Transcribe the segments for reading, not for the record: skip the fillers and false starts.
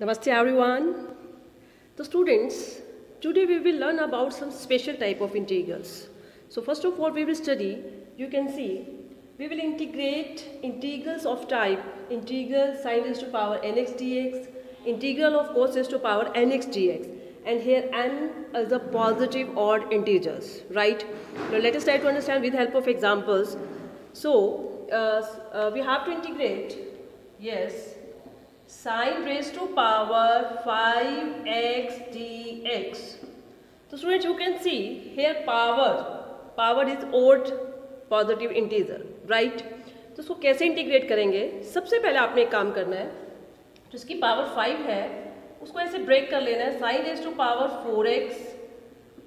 Namaste everyone. So students, today we will learn about some special type of integrals. So first of all we will study, you can see, we will integrate integrals of type integral sin raised to power nx dx, integral of cos raised to power nx dx, and here n is the positive odd integers, right? Now let us try to understand with the help of examples. So we have to integrate, yes, sin raised to power 5x dx. So students, you can see here power is odd positive integer, right? तो इसको कैसे integrate करेंगे? सबसे पहले आपने एक काम करना है, जिसकी पावर 5 है उसको ऐसे ब्रेक कर लेना है, sin raised to power 4x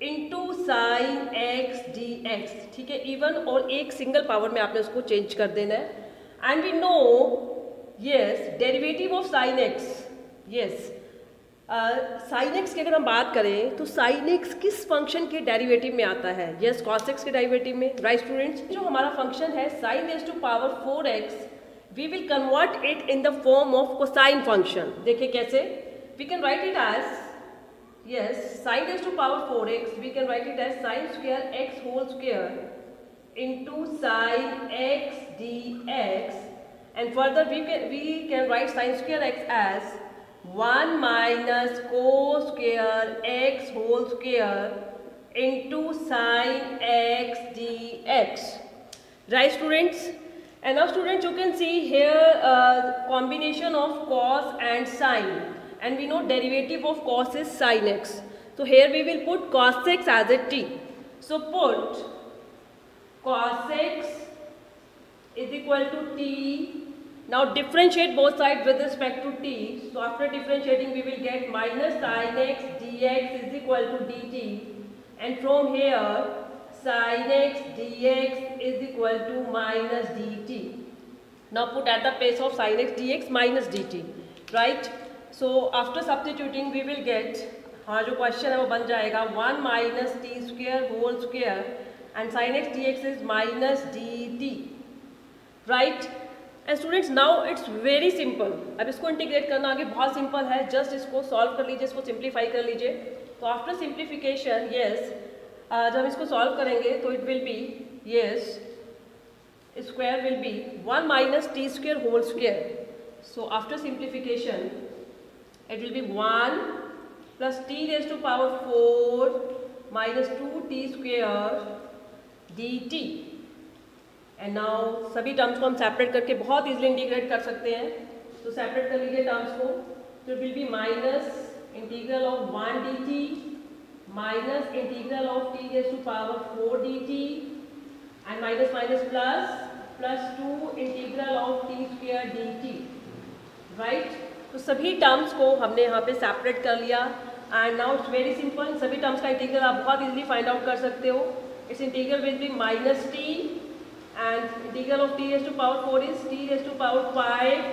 into sine X D x, ठीक है, इवन और एक सिंगल पावर में आपने उसको चेंज कर देना है. And we know yes derivative of sine X, yes sine X की अगर हम बात करें तो साइन एक्स किस फंक्शन के डेरिवेटिव में आता है? यस कॉस एक्स के डेरिवेटिव में, राइट स्टूडेंट्स? जो हमारा फंक्शन है sine raised to power 4x, we will convert it in the form of cosine function. देखिए कैसे, we can write it as yes sin raised to power 4x, we can write it as sin square x whole square into sin x dx, and further we can write sin square x as 1 minus cos square x whole square into sin x dx, right students? And now students, you can see here combination of cos and sin, and we know derivative of cos is sin x. So here we will put cos x as a t. So put cos x is equal to t. Now differentiate both sides with respect to t. So after differentiating we will get minus sin x dx is equal to dt, and from here sin x dx is equal to minus dt. Now put at the place of sin x dx minus dt, right? So after substituting we will get, हमारा जो question है वो बन जाएगा 1 minus T square whole square and sine X D x is minus D T, right? And students now it's very simple. अब इसको integrate करना आगे बहुत सिंपल है, जस्ट इसको सॉल्व कर लीजिए, इसको सिंप्लीफाई कर लीजिए. तो आफ्टर सिंप्लीफिकेशन यस जब हम इसको सॉल्व करेंगे तो it will be yes square will be 1 minus T square whole square. So after simplification it will be 1 plus t raised to power 4 minus 2t square dt. and now सभी terms को हम separate करके बहुत easily integrate कर सकते हैं. तो separate कर लीजिए टर्म्स को. तो it will be minus integral of 1 dt minus integral of t raised to power 4 dt and minus minus plus 2 integral of t square dt, right? तो सभी टर्म्स को हमने यहाँ पे सेपरेट कर लिया. And now it's very simple, सभी terms का इंटीग्रल आप बहुत इजीली फाइंड आउट कर सकते हो. It's integral will be minus T and integral of T raised to power 4 is T raised to power 5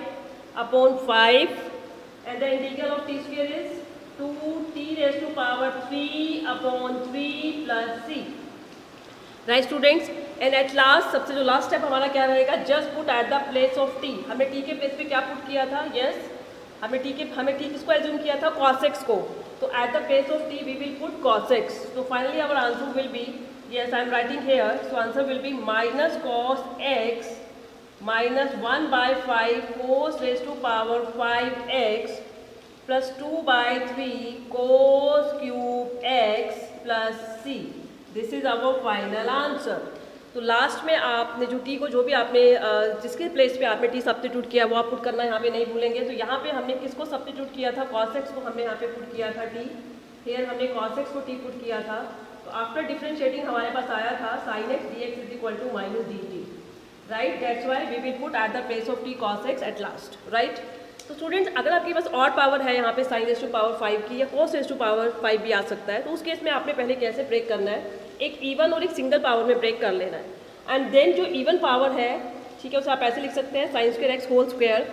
upon 5 and the integral of T square is 2t raised to power 3 upon 3 plus c, right students? And at last सबसे जो last step हमारा क्या रहेगा, just put at the place of T. हमने T के place पे क्या put किया था? यस हमें टी किसको एज्यूम किया था? cos x को. तो at the place of T we will put cos x. तो finally our answer will be, yes I am writing here, so answer will be minus cos x minus 1 by 5 cos raised to power 5x plus 2 by 3 cos cube x plus c. This is our final answer. तो last में आपने जो T को जो भी आपने जिसके place पे आपने टी सब्स्टिट्यूट किया वो आप पुट करना यहाँ पे नहीं भूलेंगे. तो यहाँ पे हमने किसको सब्स्टिट्यूट किया था? cos x को हमने यहाँ पे पुट किया था टी. फिर हमने cos x को टी पुट किया था. तो आफ्टर डिफरेंशिएटिंग हमारे पास आया था sin x dx is equal to minus D T, right? That's why we will put at the place of T cos x at last, right? तो students अगर आपके पास ऑड पावर है यहाँ पे sin रेज़्ड टू पावर 5 की या cos raised to power 5 भी आ सकता है, तो उस केस में आपने पहले कैसे ब्रेक करना है? एक इवन और एक सिंगल पावर में ब्रेक कर लेना है. एंड देन जो इवन पावर है, ठीक है, उसे आप ऐसे लिख सकते हैं sin square x whole square.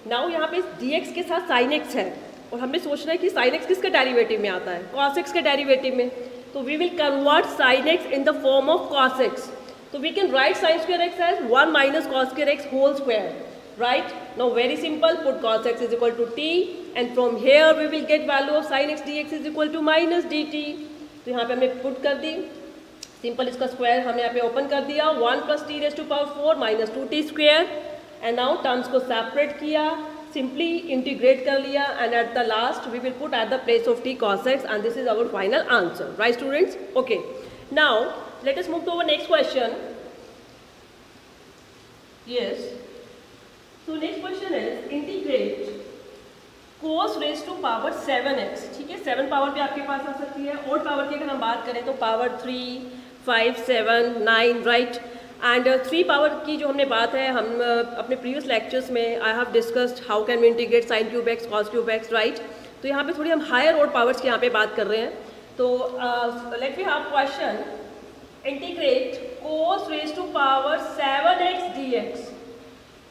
Now यहाँ पे dx के साथ sin x है और हमें सोचना है कि sin x किसके डेरिवेटिव में आता है? cos x के डेरिवेटिव में. तो we will convert sin x in the form of cos x. तो we can write sin square x as 1 minus cos square x whole square. right? Now very simple, put cos x is equal to t and from here we will get value of sin x dx is equal to minus dt. तो यहाँ पे हमने put कर दी, simple इसका square हमने यहाँ पे open कर दिया, 1 plus T raise to power 4 minus 2t square and now terms को सेपरेट किया, सिंपली इंटीग्रेट कर लिया and at the last we will put at the place of t cos x and this is our final answer, right students? Okay, now let us move to our next question. Yes, so next question is integrate cos raised to power 7x. ठीक है, 7 power पे आपके पास आ सकती है, odd power की अगर हम बात करें तो पावर 3, 5, 7, 9, राइट? एंड 3 पावर की जो हमने बात है, हम अपने प्रीवियस लेक्चर्स में I have discussed how can we integrate sine cube x cos cube x, right? तो यहाँ पे थोड़ी हम हायर ओड पावर्स की यहाँ पे बात कर रहे हैं. तो let we have question integrate cos raised to power 7x dx.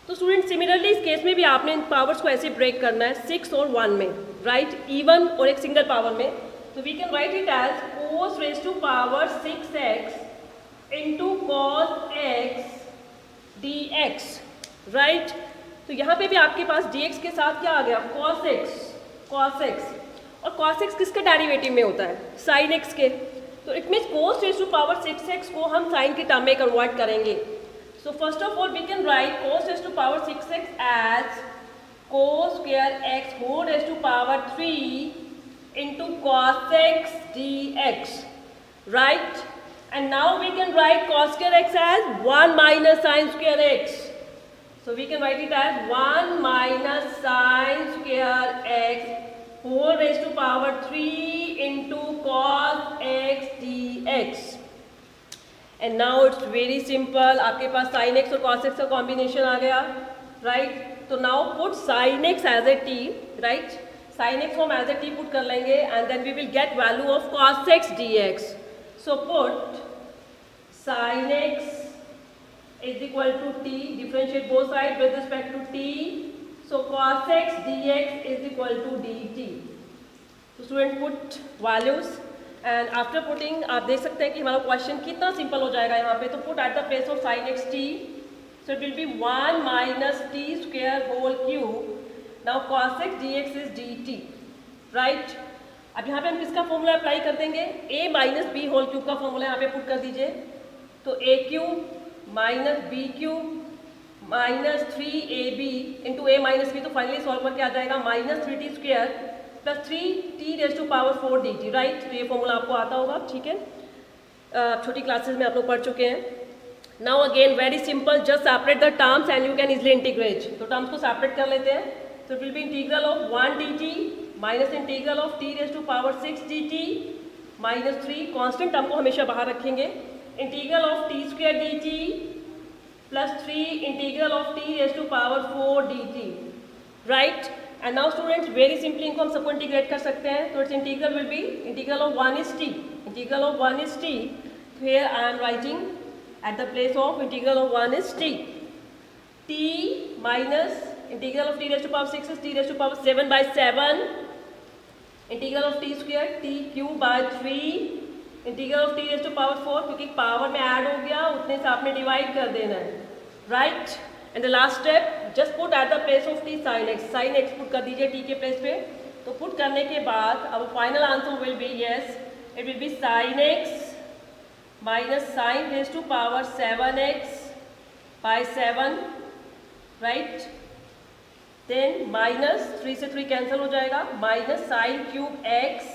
तो स्टूडेंट सिमिलरली इस केस में भी आपने इन पावर्स को ऐसे ब्रेक करना है 6 और 1 में, राइट? इवन और एक सिंगल पावर में. तो we can write it as cos raised to power 6x into cos x dx, right? तो यहाँ पे भी आपके पास dx के साथ क्या आ गया? cos x. और cos x किसके डेरिवेटिव में होता है? sin x के. तो it means cos raised to power 6x को हम sin के टर्म में कन्वर्ट करेंगे. So first of all we can write cos raised to power 6x as cos square x whole raised to power 3 into cos x dx, right? And now we can write cos square x as 1 minus sin square x. So we can write it as 1 minus sin square x whole raised to power 3 into cos x dx. And now it's very simple, आपके पास sin x और cos x का combination आ गया, right? तो now put sin x as a t, right? sin x को हम as a t put कर लेंगे and then we will get value of cos x dx. So put sin x is equal to t, differentiate both sides with respect to t. So cos x dx is equal to dt. So student put values. And after putting आप देख सकते हैं कि हमारा question कितना simple हो जाएगा यहाँ पे. तो put at the place of sine x t, so it will be 1 minus t square whole cube. Now cos x D x is d T, right? अब यहाँ पे हम किसका फॉर्मूला अप्लाई कर देंगे? a minus b whole cube का formula यहाँ पे पुट कर दीजिए. तो a cube minus b cube minus 3ab into a minus b, तो फाइनली सॉल्व करके आ जाएगा minus 3t square plus 3t raise to power 4 dt, right? तो ये फॉर्मूला आपको आता होगा, ठीक है? छोटी क्लासेस में आप लोग पढ़ चुके हैं. Now again very simple, just separate the terms and you can easily integrate. तो टर्म्स को सेपरेट कर लेते हैं. तो it will be integral of 1 dt minus integral of t raise to power 6 dt minus 3, constant term को हमेशा बाहर रखेंगे, integral of t square dt plus 3 integral of t raise to power 4 dt, right? And now students very simply इनको हम सबको integrate कर सकते हैं. तो it's integral will be integral of 1 is t, integral of 1 is t. Here I am writing at the place of integral of 1 is t. t minus integral of t raise to power 6 is t raise to power 7 by 7, integral of t square t cube by 3, integral of t raise to power 4, क्योंकि power में add हो गया उतने से आपने divide कर देना है, right? And the last step, just put at the place of t sin x. sin x put कर दीजिए t के प्लेस पे. तो पुट करने के बाद अब final answer will be yes, it will be sin x minus sin raise to power 7x by 7, right? Then minus 3 से 3 कैंसिल हो जाएगा, minus sin cube x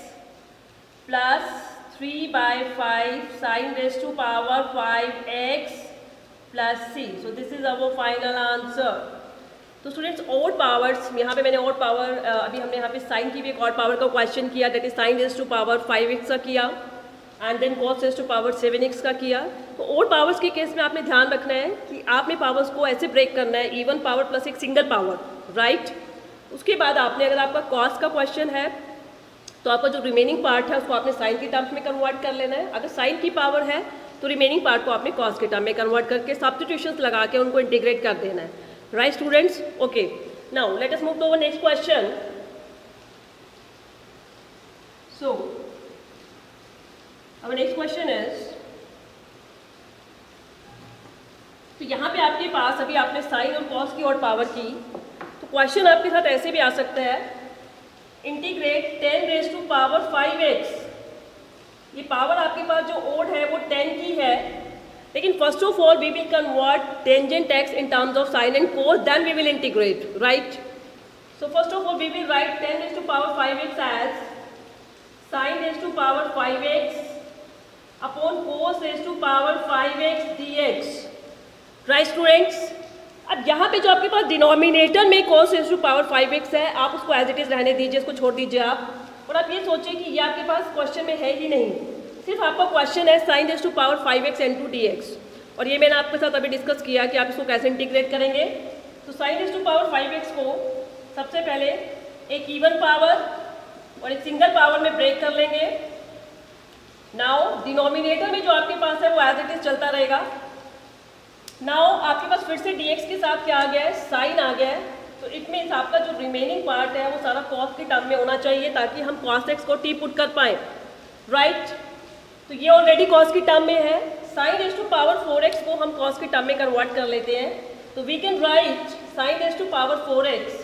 plus 3 by 5 sin raise to power 5x plus c. So this is our final answer. तो students odd powers, यहाँ पे मैंने odd power, अभी हमने यहाँ पे साइन की भी एक ऑड पावर का क्वेश्चन किया, that is sine raise to power 5x का किया and then cos raise to power 7x का किया. तो ऑड पावर्स के केस में आपने ध्यान रखना है कि आपने पावर्स को ऐसे ब्रेक करना है, इवन पावर प्लस एक सिंगल पावर, राइट? उसके बाद आपने, अगर आपका कॉस का क्वेश्चन है तो आपका जो रिमेनिंग पार्ट है उसको आपने साइन की टर्म्स में कन्वर्ट कर लेना है. अगर साइन की पावर है तो रिमेनिंग पार्ट को आपने कॉस के टर्म में कन्वर्ट करके सब्स्टिट्यूशंस लगा के उनको इंटीग्रेट कर देना है, right students? Okay, now let us move to our next question. So our next question is तो यहाँ पे आपके पास अभी आपने साइन और कॉस की ऑड पावर की, तो क्वेश्चन आपके साथ ऐसे भी आ सकता है, integrate 10 raise to power 5x। ये पावर आपके पास जो ऑड है वो 10 की है, लेकिन first of all we will convert tangent x in terms of sine and cos, then we will integrate, right. So first of all we will write 10 raise to power 5x as sin raise to power 5x upon cos raise to power 5x dx, right students. अब यहाँ पे जो आपके पास denominator में cos raise to power 5x है, आप उसको एज इट इज रहने दीजिए, इसको छोड़ दीजिए आप, और आप ये सोचिए कि ये आपके पास क्वेश्चन में है ही नहीं, सिर्फ आपका क्वेश्चन है sin raise to power 5x into dx, और ये मैंने आपके साथ अभी डिस्कस किया कि आप इसको कैसे इंटीग्रेट करेंगे। तो sin raise to power 5x को सबसे पहले एक इवन पावर और एक सिंगल पावर में ब्रेक कर लेंगे। नाउ डिनोमिनेटर में जो आपके पास है वो एज इट इज चलता रहेगा। नाउ आपके पास फिर से dx के साथ क्या आ गया है, साइन आ गया है, तो इट मीन्स आपका जो रिमेनिंग पार्ट है वो सारा कॉस के टर्म में होना चाहिए, ताकि हम cos x को t पुट कर पाएँ, राइट। तो ये ऑलरेडी cos की टर्म में है, sin raise to power 4x को हम cos की टर्म में कन्वर्ट कर लेते हैं, तो we can write sin raise to power 4x,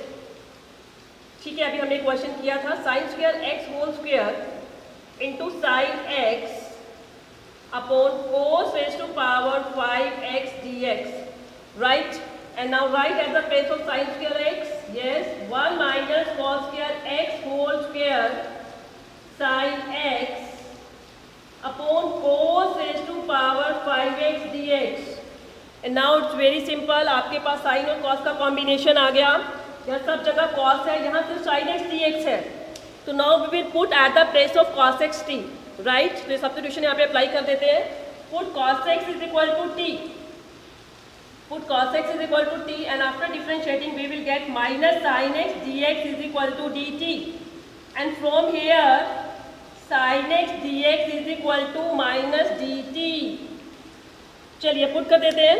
ठीक है। अभी हमने क्वेश्चन किया था sin square x whole square into sine x upon cos raise to power 5x dx, right? And now write at the place of sin square x, yes, 1 minus cos square x whole square sin x upon cos raised to power 5x dx. And now it's very simple, आपके पास sin और cos का combination आ गया, यहाँ सब जगह cos है, यहाँ सिर्फ sin x dx है, तो now we will put at the place of cos x t, right? तो सब्स्टिट्यूशन यहाँ पे अप्लाई कर देते हैं, put cos x is equal to t, put cos x is equal to t, and after differentiating we will get minus sin x dx is equal to dt, and from here sin x dx is equal to minus dt। चलिए put कर देते हैं,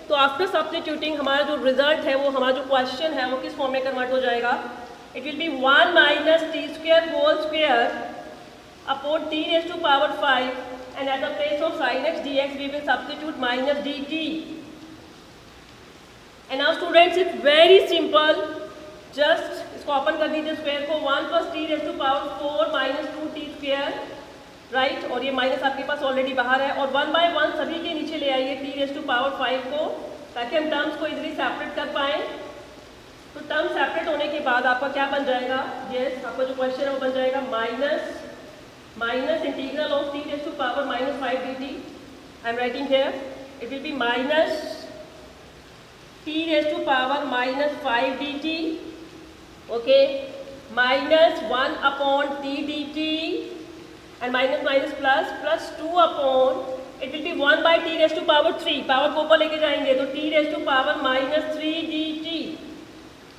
तो after substituting हमारा जो result है वो हमारा जो क्वेश्चन है वो किस फॉर्म में कन्वर्ट हो जाएगा, it will be 1 minus t square whole square upon t raise to power 5, and at the place of sin x dx we will substitute minus dt। And now students it's very simple, just इसको open कर दीजिए square को, 1 plus t raise to power 4 minus 2t square, right, और ये minus आपके पास already बाहर है, और 1 बाय 1 सभी के नीचे ले आइए टी रेज़ टू पावर 5 को, ताकि हम टर्म्स को इजीली सेपरेट कर पाएँ। तो टर्म सेपरेट होने के बाद आपका क्या बन जाएगा, यस, आपका जो क्वेश्चन है वो बन जाएगा minus integral of t raise to power minus 5 dt, I am writing here, it will be minus t raise to power minus 5 dt, okay, minus 1 upon t dt, and minus minus plus 2 upon, it will be 1 by t raise to power 3, power को ऊपर लेके जाएंगे तो t raise to power minus 3 dt,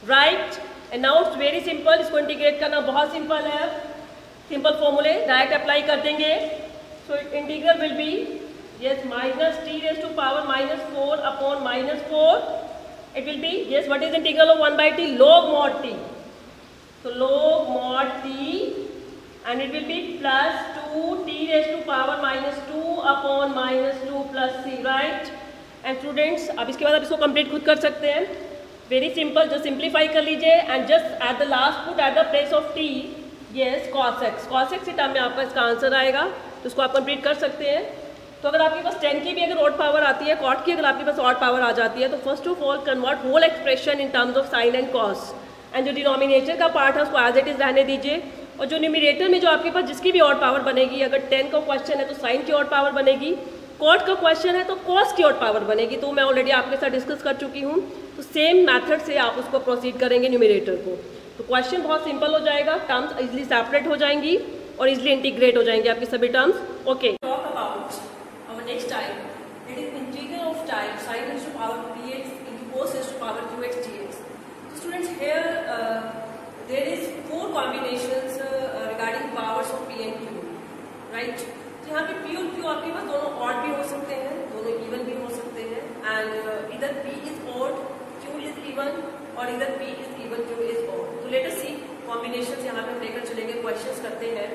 right. And now it's very simple, इसको integrate करना बहुत simple है, simple फॉर्मूले डायरेक्ट अप्लाई कर देंगे। So integral will B, yes, minus t raised to power minus 4 upon minus 4, it will be, yes, what is integral of 1 by t, log mod t, so log mod t, and it will be plus 2 t raised to power minus 2 upon minus 2 plus c, right? and students अब इसके बाद आप इसको complete खुद कर सकते हैं, very simple, just simplify कर लीजिए, and just eight the last put at the place of t, yes, cos x के टर्म में आपका इसका आंसर आएगा, तो इसको आप कंप्लीट कर सकते हैं। तो अगर आपके पास 10 की भी अगर ऑड पावर आती है, कॉट की अगर आपके पास ऑड पावर आ जाती है, तो first of all convert whole expression in terms of sine and cos, and जो डिनोमिनेटर का पार्ट है उसको एज इट इज रहने दीजिए, और जो न्यूमरेटर में जो आपके पास जिसकी भी ऑड पावर बनेगी, अगर 10 का क्वेश्चन है तो साइन की ऑड पावर बनेगी, कॉट का क्वेश्चन है तो कॉस की ऑड पावर बनेगी, तो मैं ऑलरेडी आपके साथ डिस्कस कर चुकी हूँ, तो सेम मैथड से आप उसको प्रोसीड करेंगे न्यूमरेटर को, तो क्वेश्चन बहुत सिंपल हो जाएगा, टर्म्स इजिली सेपरेट हो जाएंगी और इजिली इंटीग्रेट हो जाएंगे आपकी सभी terms, okay. Next type, it is integral of type sin raised to power px into cos raised to power qx dx. So students, here there is 4 combinations regarding powers of p and q, right? तो यहाँ पे p और q आपके पास दोनों odd भी हो सकते हैं, दोनों even भी हो सकते हैं, and either p is odd, q is even, और either p is even, q is odd. So let us see combinations यहाँ पे हम लेकर चलेंगे, questions करते हैं।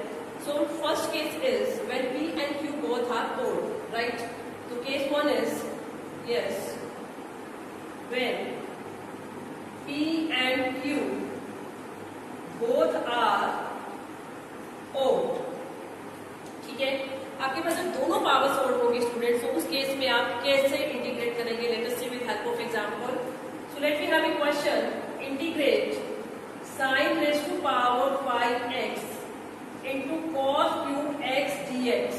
So first case is when p and q both are odd, right? So case 1 is, yes, when P and Q both are odd, ठीक है। आपके पास जब दोनों पावर्स ओड होंगे स्टूडेंट्स, तो उस केस में आप कैसे इंटीग्रेट करेंगे? Let us see with help of example. So let me have a question, integrate sin raised to power 5x into cos cube x dx।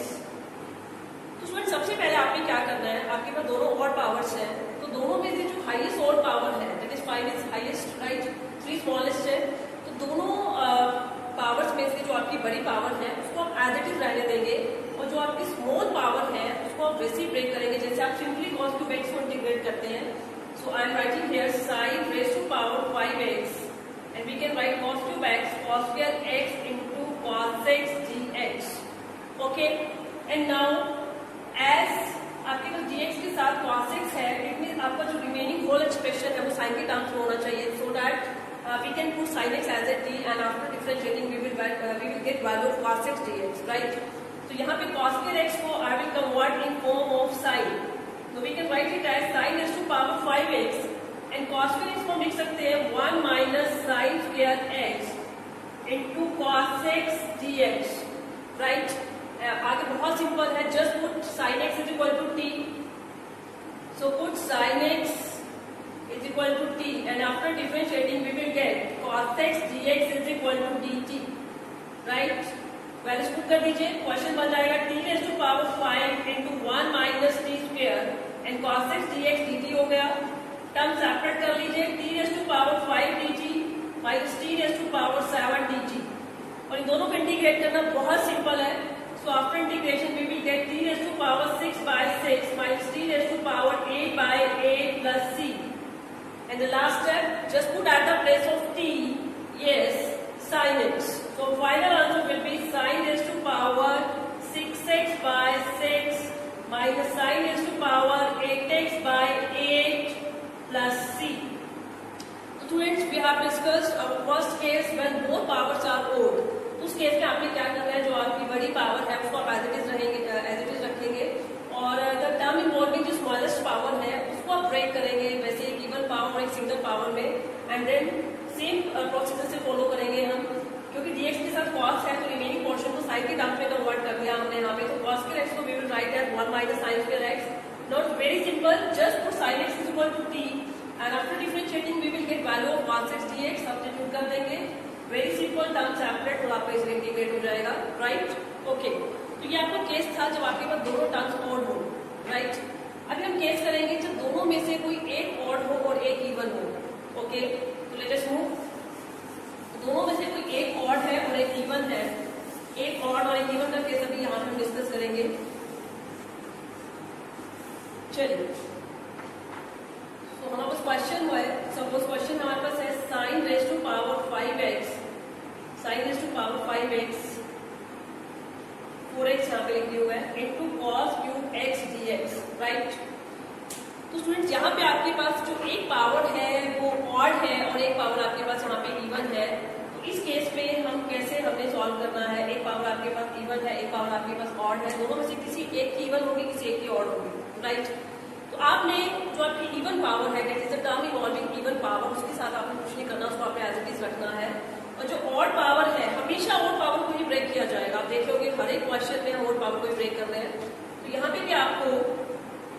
तो स्टूडेंट सबसे पहले आपने क्या करना है, आपके पास दोनों ऑड पावर्स हैं, तो दोनों में से जो हाईएस्ट ऑड पावर है that is 5 is highest, right, 3 smallest है, तो दोनों पावर्स में से जो आपकी बड़ी पावर है उसको आप एज इट इज रहने देंगे, और जो आपकी स्मॉल पावर है उसको आप वैसे ही ब्रेक करेंगे जैसे आप सिंपली cos cube x को इंटीग्रेट करते हैं। So I am writing here sin raised to power 5x and we can write cos cube x cos square x into cos x dx, okay। and now as आपके पास dx के साथ cos x है, it mean आपका जो remaining whole expression है वो sign के terms में होना चाहिए, so that we can put sin x as a t and after differentiating we will get value of cos x dx, right। तो यहाँ पे cos square x को I will convert in form of sin, so we can write it as sin raised to power 5x and cos square x को हम लिख सकते हैं 1 minus sin square x into cos x dx, right। आगे बहुत simple है, just put sin x is equal to t, so put sin x is equal to t and after differentiating we will get cos x dx is equal to dt, right। Values put कर दीजिए, question बन जाएगा t raised to power 5 into 1 minus t square and cos x dx dt हो गया। Term separate कर लीजिए, t raised to power 5 dt minus t raised to power 7 dt, और इन दोनों को इंटीग्रेट करना बहुत सिंपल है। So after integration we will get t raised to power 6 by 6 minus t raised to power 8 by 8 plus c, and the last step just put at the place of t, yes, sin x, so final answer will be sin raised to power 6x by 6 minus sin raised to power 8x by 8 plus c। So students, we have discussed our first case when both powers are odd। उस case में आपने क्या करना है, जो आपकी बड़ी power है उसको आप एज इट इज रखेंगे, और द टर्म इन्वॉल्विंग जो स्मॉलेस्ट पावर है उसको आप ब्रेक करेंगे वैसे एक इवन पावर और एक सिंगल पावर में, एंड देन सेम प्रोसीजर से फॉलो करेंगे हम, क्योंकि dx के साथ cos है तो रिमेनिंग पोर्शन को साइन के टर्म्स में कन्वर्ट कर दिया हमने यहाँ पे, तो cos स्क्वायर x को we will write as 1 minus sin square x, not very simple, just put sin x is equal to t and after differentiating we will get value of cos x dx, substitute कर देंगे, very simple, term separate और आपका इसमें integrate हो जाएगा, right, okay. तो ये आपका केस था जब आपके पास दोनों टर्म्स ऑड हो, राइट। अभी हम केस करेंगे जब दोनों में से कोई एक ऑड हो और एक इवन हो, ओके। तो लेट अस मूव, दोनों में से कोई एक ऑड है और एक इवन है, एक ऑड और एक इवन का केस अभी यहाँ पे हम डिस्कस करेंगे। चलिए, तो हमारा पास क्वेश्चन हुआ है, सपोज क्वेश्चन हमारे पास है sin raised to power 5x, sin raised to power 5x 4x यहाँ पे लिखे हुआ है into cos cube x dx, right. तो स्टूडेंट्स यहाँ पे आपके पास जो एक पावर है वो ऑड है और एक पावर आपके पास यहाँ पे इवन है, तो इस केस में हम कैसे हमें सॉल्व करना है, एक पावर आपके पास इवन है, एक पावर आपके पास ऑड है, दोनों में से किसी एक की इवन होगी, किसी एक की ऑड होगी, राइट। तो आपने जो आपकी इवन पावर है, that is the term involving even power, उसके साथ आपने कुछ नहीं करना, उसको आपने एज इट इज रखना है, और जो ऑड पावर है हमेशा ऑड पावर को ही ब्रेक किया जाएगा, आप देखोगे हर एक क्वेश्चन में हम ऑड पावर को ही ब्रेक कर रहे हैं। तो यहाँ पे भी आपको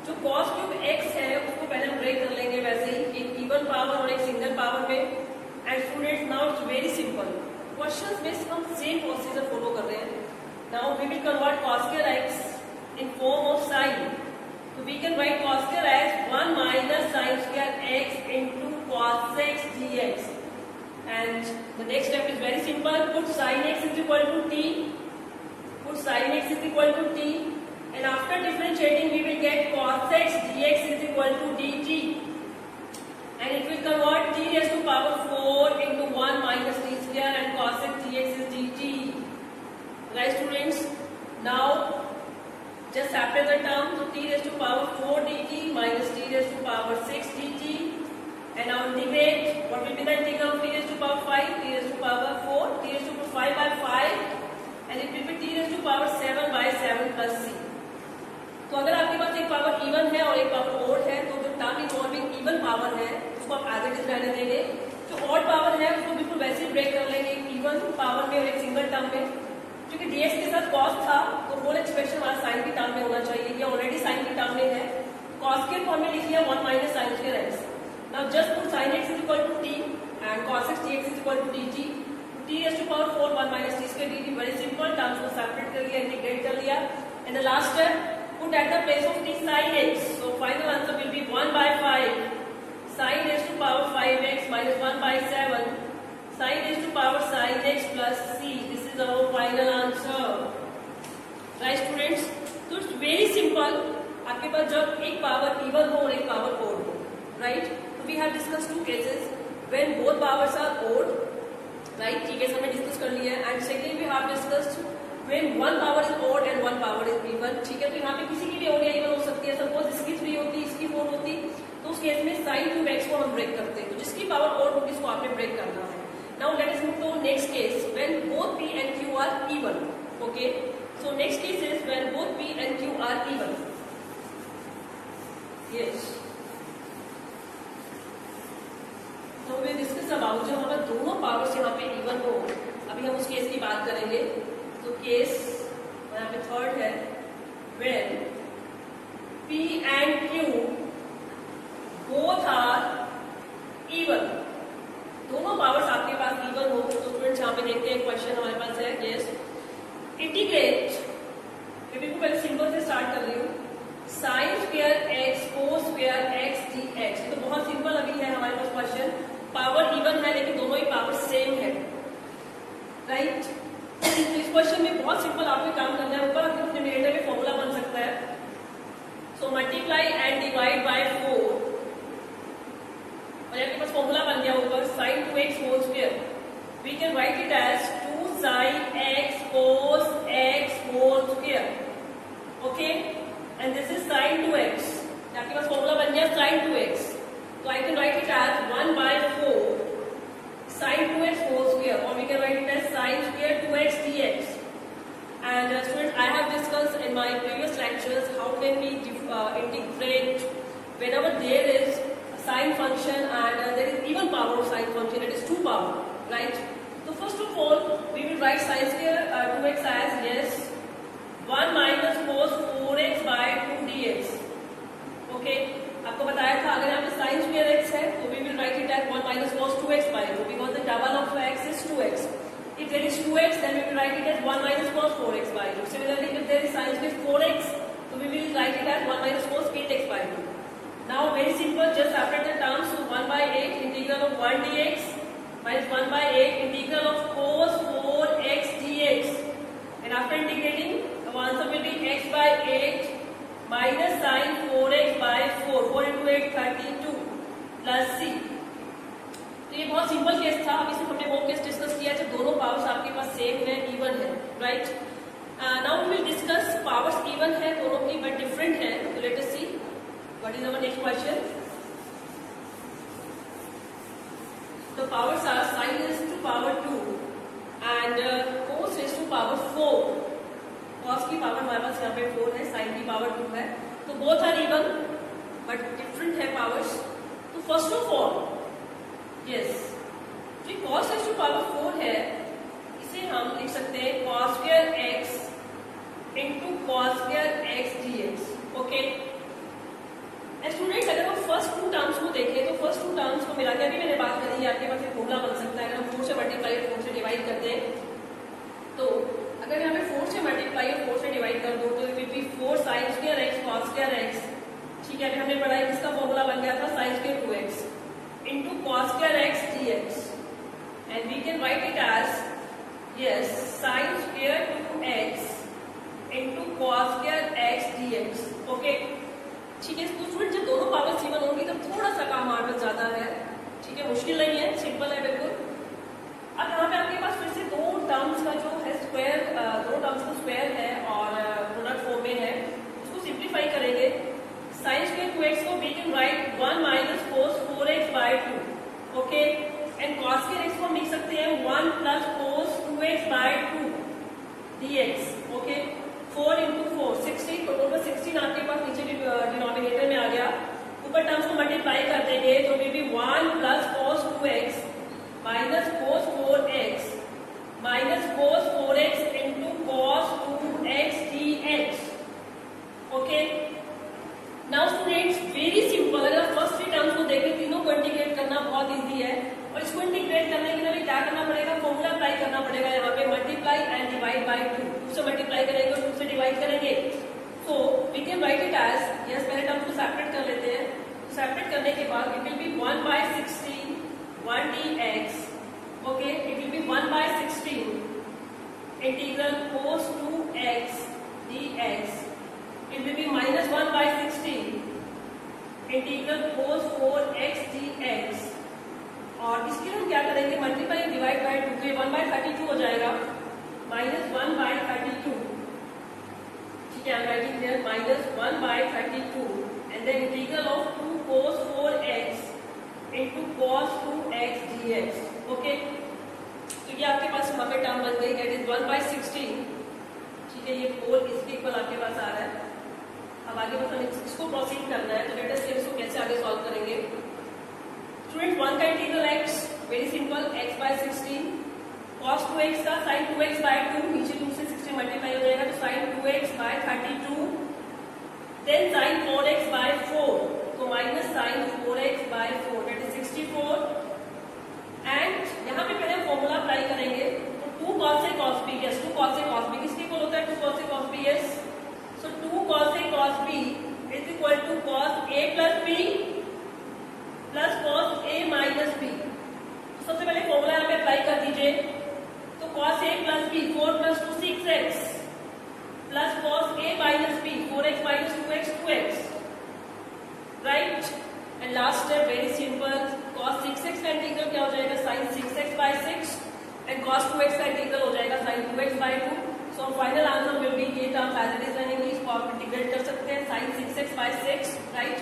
जो cos क्यूब x है उसको पहले हम ब्रेक कर लेंगे वैसे ही, एक इवन पावर और एक सिंगल पावर में, and students now it's very simple, questions में हम सेम प्रोसीजर फॉलो कर रहे हैं। Now we will convert cos square x in form of sin, so we can write cos square as 1 minus sin square x into cos x dx, and the next step is very simple, put sin x is equal to t, put sin x is equal to t, and after differentiating we will get cos x dx is equal to dt, and it will convert t raised to power 4 into 1 minus t square and cos x dx is dt, right students। Now just separate the term, so t raised to power 4 dt minus t raised to power 6 dt, and now integrate, what will be the integral of t raised to power 5, t raised to power 4, t raised to 5 by 5, and it will be t raised to power 7 by 7 plus c। तो अगर आपके पास एक power even है और एक power odd है, तो जो टर्म इन्वॉल्विंग इवन पावर है उसको आप एज इट इज रहने देंगे, जो ऑड पावर है उसको बिल्कुल वैसे ही ब्रेक कर लेंगे इवन पावर में और एक सिंगल टर्म में। क्योंकि dx के साथ cos था तो होल एक्सप्रेशन हमारा साइन की टर्म में होना चाहिए, ये ऑलरेडी साइन की टर्म में है। cos के फॉर्म में लिख लिया 1 माइनस sine square x। Now just put sin x is equal to t and cos x dx is equal to dt, t raised to power 4 1 minus t square dt, very simple, terms को separate कर लिया, integrate कर लिया। And the last step, put at the place of t sin x, so final answer will B 1/5 sin raised to power 5x minus 1/7 sin raised to power sin x plus c, this is our final answer, right students? तो it's very simple, आपके पास जब एक power even हो और एक power odd हो, right? तो we have discuss two cases when both powers are odd, right? ठीक है, हमने डिस्कस कर लिया है। And second we have discussed when one power is odd and one power is even, ठीक है? तो यहाँ पे किसी की भी ओड या इवन हो सकती है, सपोज इसकी 3 होती, इसकी 4 होती, तो उस केस में sin क्यूब x को हम ब्रेक करते हैं, तो जिसकी पावर ओड होगी उसको आपने ब्रेक करना है। Now let us move to next case when both p and q are even. Okay, so next case is when both p and q are even. Yes. So we discuss about जब हमारे दोनों powers यहाँ पे even हो, अभी हम उस case की बात करेंगे। तो केस यहाँ पे थर्ड है when p and q both are even, दोनों पावर्स आपके पास इवन हो। तो स्टूडेंट्स यहाँ पे देखते हैं क्वेश्चन हमारे पास है, यस, इंटीग्रेट, मैं बिल्कुल पहले सिंपल से स्टार्ट कर रही हूँ, sine square x cos square x D x, तो बहुत सिंपल अभी है हमारे पास क्वेश्चन, पावर इवन है लेकिन दोनों ही पावर सेम है, राइट? तो इस क्वेश्चन में बहुत सिंपल आपको काम करना है, ऊपर अपने न्यूमरेटर में फॉर्मूला बन सकता है, so multiply and divide by 4, और आपके पास फॉर्मूला बन गया ऊपर sin 2x whole square, we can write it as 2 sin x cos x whole square, okay? And this is sin 2x, आपके पास फॉर्मूला बन गया sin 2x, तो I can write it as 1/4 sin 2x whole square, और we can write it as sin square 2x dx. And students, I have discussed in my previous lectures how can we integrate whenever there is sine function and there is even power of sine function, it is 2 power, right? So first of all we will write sin square 2x as, yes, 1 minus cos 4x by 2 dx, okay? आपको बताया था अगर यहाँ पे sin square x है तो we will write it as 1 minus cos 2x by 2 because the double of x is 2x. If there is 2x then we will write it as 1 minus cos 4x by 2. Similarly if there is sin square 4x so we will write it as 1 minus cos 8x by 2. Now very simple, just separate the terms, so 1/8 integral of 1 dx minus 1/8 integral of cos 4x dx, and after integrating the answer will be x by 8 minus sin 4x by 4, 4 into 8 32 plus c. तो ये बहुत simple case था, अभी सिर्फ हमने वो case discuss किया जब दोनों पावर्स आपके पास सेम है, इवन है, right? Now we will discuss powers even है दोनों की बट डिफरेंट है, तो let us see what is our next question. The powers are sin raised to power 2 and cos raised to power 4. cos की power हमारे पास यहाँ पे 4 है, sin की पावर 2 है, तो both are even but different है powers. तो first of all, yes, जो cos raised to power 4 है इसे हम लिख सकते हैं cos square x into cos square x dx, okay? Students अगर हम फर्स्ट 2 टर्म्स को देखें तो फर्स्ट 2 टर्म्स को मिला के अभी मैंने बात करी है, आपके पास एक फॉर्मूला बन सकता है, अगर हम 4 से मल्टीप्लाई और 4 से डिवाइड करते हैं, तो अगर यहाँ पे 4 से मल्टीप्लाई और 4 से डिवाइड कर दो तो it will B 4 sin square x cos square x, ठीक है? अभी हमने पढ़ा है किसका फॉर्मूला बन गया था sin square 2x into cos square x dx, and we can write it as, yes, sin square 2x into cos square x dx, okay? ठीक है, तो स्टूडेंट जब दोनों पावर्स इवन होंगी तब थोड़ा सा काम हमारे पास ज्यादा है, ठीक है? मुश्किल नहीं है, सिंपल है बिल्कुल। अब यहाँ पे आपके पास फिर से 2 टर्म्स का जो है स्क्वायर, 2 टर्म्स का स्क्वायर है और प्रोडक्ट फॉर्म में है, उसको सिंप्लीफाई करेंगे। sin square 2x को we can write 1 minus cos 4x by 2, okay? And cos square x को हम लिख सकते हैं 1 plus cos 2x by 2 dx, okay? 4 into 4 16, तो टोटल 16 आपके पास नीचे डिनोमिनेटर में आ गया, ऊपर टर्म्स को मल्टीप्लाई कर देंगे तो will be 1 plus cos 2x minus cos 4x minus cos 4x into cos 2x dx. Okay, now students very simple. अगर आप फर्स्ट थ्री टर्म्स को देखें, तीनों को इंटीग्रेट करना बहुत इजी है. और इसको इंटीग्रेट करने के लिए हमें क्या करना पड़ेगा, फॉर्मूला अप्लाई करना पड़ेगा. यहाँ पे मल्टीप्लाई एंड डिवाइड बाय 2. 2 से मल्टीप्लाई करेंगे और 2 से डिवाइड करेंगे. So we can write it as, yes पहले टर्म्स को सेपरेट कर लेते हैं. सेपरेट करने के बाद it will be 1/16 1 dx. Okay, it will be 1/16 integral cos 2x dx. It will be minus 1/16 integral cos 4x dx. और इसके लिए हम क्या करेंगे, मल्टीप्लाई डिवाइड बाय 2. तो 1/32 हो जाएगा, माइनस 1/32. ठीक है, I am writing there minus 1/32 and then integral of 2 cos 4x into cos 2x dx. ओके, तो ये आपके पास वहां पे टर्म बन गई, दैट इज 1/16. ठीक है, ये 4 इसके इक्वल आपके पास आ रहा है. अब आगे बस हमें इसको प्रोसीड करना है. तो लेट अस सी इसको कैसे आगे सॉल्व करेंगे. स्टूडेंट 1 का integral x, very simple, x/16 cos 2x का sin 2x/2, नीचे 2 से 16 मल्टीप्लाई हो जाएगा तो sin 2x/32, then sin 4x/4, तो minus sin 4x/4 that is 64. And यहाँ पे पहले फॉर्मूला अप्लाई करेंगे. तो 2 cos A cos B, yes 2 cos A cos B किसके इक्वल होता है, 2 cos A cos B, yes. So 2 cos A cos B is equal to cos A plus B plus cos A minus B. सबसे पहले formula यहाँ पे apply कर दीजिए. तो cos A plus B 4 plus 2 6x plus cos A minus B 4x minus 2x 2x. Right? And last step very simple. cos 6x का integral क्या हो जाएगा, sin 6x/6 and cos 2x का इंटीग्रल हो जाएगा sin 2x/2. So final answer will B, ये term as it is रहेंगे, इसको आप इंटीग्रेट कर सकते हैं. sin 6x/6, राइट,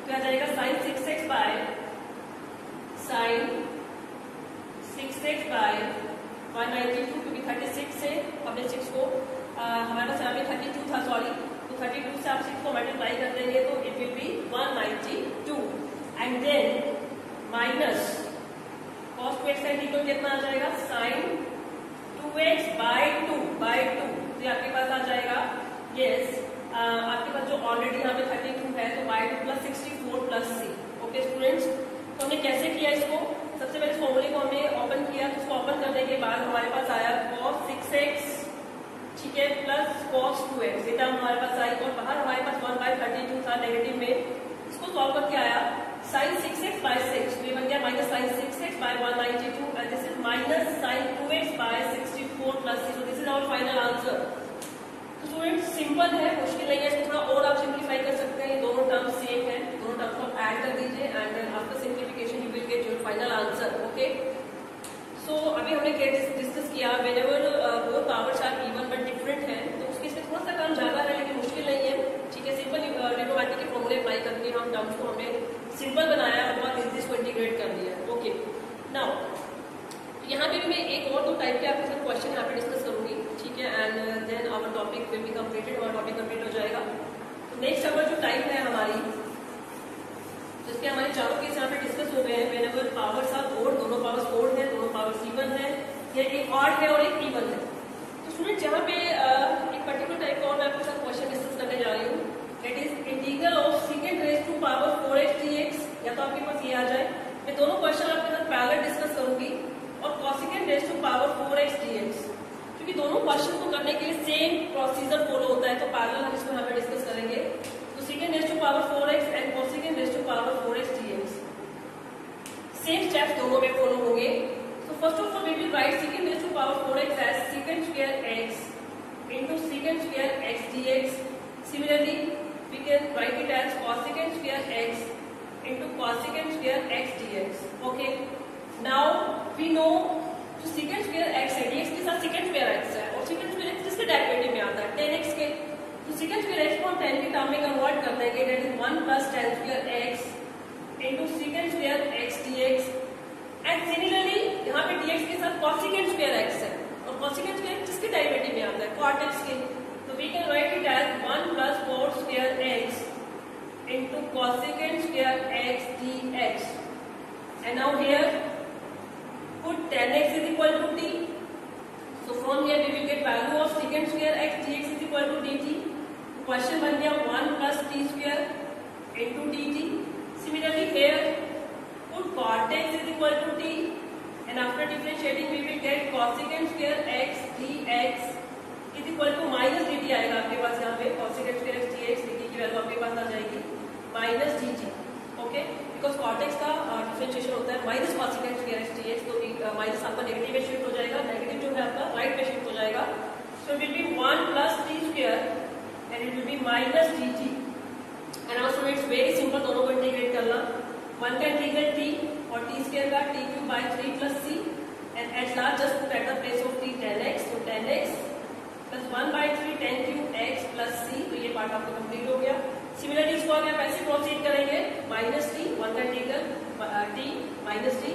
क्या जाएगा sin 6x by sin 6x by 192, क्योंकि 36 से हमने 6 को हमारे पास यहाँ पे 32 था, सॉरी, तो 32 से आप 6 को मल्टीप्लाई कर देंगे तो it will be 192 and then minus cos 2x का इंटीग्रल कितना आ जाएगा, sin 2x/2 तो आपके पास आ जाएगा, यस, आपके पास जो ऑलरेडी यहाँ पे 32 है तो y2 plus 64 plus c. Okay students, तो हमने कैसे किया इसको, सबसे पहले फॉर्मूले को हमने ओपन किया. तो इसको ओपन करने के बाद हमारे पास आया cos 6x, ठीक है, प्लस cos 2x, ये टर्म हमारे पास आई. और बाहर हमारे पास 1/32 था नेगेटिव में, इसको सॉल्व करके आया sin 6x/6, तो ये बन गया minus sin 6x/192 and this is minus sin 2x/64 plus c. So this is our final answer. तो स्टूडेंट्स सिंपल है, मुश्किल नहीं है. इसको थोड़ा और आप सिंप्लीफाई कर सकते हैं. दोनों टर्म्स सेम है, दोनों टर्म्स को ऐड कर दीजिए and then after simplification you will get your final answer. Okay, so अभी हमने क्या डिस्कस किया, whenever both powers are even but different है तो उसके इसमें थोड़ा सा काम ज्यादा है लेकिन मुश्किल नहीं है. ठीक है, सिंपल ट्रिग्नोमेट्री के फॉर्मूले अप्लाई करके हम टर्म्स को हमने सिंपल बनाया और बहुत इजी इसको इंटीग्रेट कर दिया. ओके, नाउ यहाँ पे भी मैं एक और 2 टाइप के आपके साथ क्वेश्चन यहाँ पे डिस्कस करूंगी. ठीक है, and then our topic will be completed, हमारा टॉपिक कंप्लीट हो जाएगा. तो नेक्स्ट अवर जो टाइप है हमारी, जिसके हमारे चारों केस यहाँ पे डिस्कस हो गए हैं. व्हेनेवर पावर्स आर ओड, दोनों पावर्स ओड है, दोनों पावर्स इवन है, या एक ऑड है और एक इवन है. तो स्टूडेंट यहाँ पे एक पर्टिकुलर टाइप का और मैं आपके साथ क्वेश्चन डिस्कस करने जा रही हूँ, that is integral of secant raised to power 4x dx. या तो आपके पास ये आ जाए, मैं दोनों क्वेश्चन आपके साथ पैरेलल डिस्कस करूंगी, और cosecant raised to power 4x dx, क्योंकि दोनों क्वेश्चन को करने के लिए सेम प्रोसीजर फॉलो होता है तो पैरेलल हम इसको यहाँ पे डिस्कस करेंगे. तो secant raised to power 4x and cosecant raised to power 4x dx, same steps दोनों में फॉलो होंगे. So first of all we will write secant raised to power 4x as secant square x into secant square x dx. Similarly we can write it as cosecant square x into cosecant square x dx. Okay, now we know जो secant square x है dx के साथ secant square x है और secant square x किसके derivative में आता है, 10x के. तो secant square x को हम 10 के टर्म में कन्वर्ट कर देंगे, that is 1 plus tan square x into secant square x dx. And similarly यहाँ पे dx के साथ cosecant square x है और cosecant square x किसके डेरिवेटिव में आता है, cot x के. तो we can write it as 1 plus cot square x into cosecant square x dx. And now here put tan x is equal to t. So from here we will get value of secant square x dx is equal to dt. Question बन गया 1 plus t square into dt. Similarly here put cot x is equal to t, and after differentiating we will get cosecant square x dx is equal to minus dt आएगा आपके पास यहाँ पे cosecant square x dx dt की value आपके पास आ जाएगी minus dt. Okay, because cot x का differentiation होता है minus cosecant square x dx, तो माइनस आपका नेगेटिव में शिफ्ट हो जाएगा, नेगेटिव जो है आपका राइट में शिफ्ट हो जाएगा. सो it will be 1 plus t square and it will be minus dt. and also it's very simple, दोनों को इंटीग्रेट करना. 1 का इंटीग्रल t और t स्क्वायर का t cube by 3 plus c, and at last just put at the place of t tan x, so tan x plus 1 by 3 tan cube x plus c. तो ये part आपका complete हो गया. Similarly इसको आगे आप ऐसे प्रोसीड करेंगे, माइनस t 1 का integral t minus t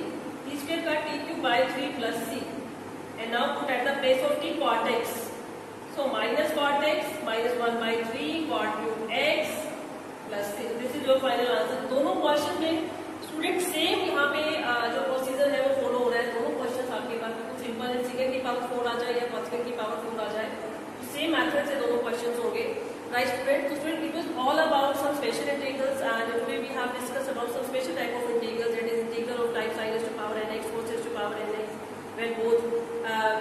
square का t cube by 3 plus c, and now put at the place of t cot x, so minus cot x minus 1 by 3 cot cube x plus c. This is your final answer. दोनों question में student same यहाँ पे जो procedure है वो follow हो रहा है. दोनों क्वेश्चन आपके पास बिल्कुल सिंपल है. सेकंड की पावर 4 आ जाए या कॉसेकेंट की पावर 4 आ जाए, तो सेम मेथड से दोनों क्वेश्चन होंगे. राइट स्टूडेंट, तो student it was all about some special integrals, and today we have discussed about some special type of integrals, that is integral of type sin raised to power nx, cos raised to power nx,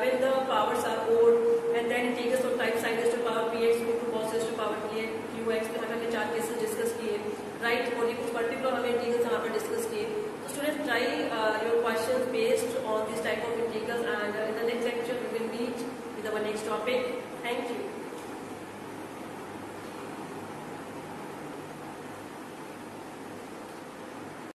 when the powers are odd, and then integrals of type sin raised to power px into cos raised to power qx. में हमने 4 cases discuss किए. Right, और ये कुछ particular हमें integrals यहाँ पर discuss किए. तो students try your questions based on this type of integrals, and in the next lecture we will meet with our next topic. Thank you.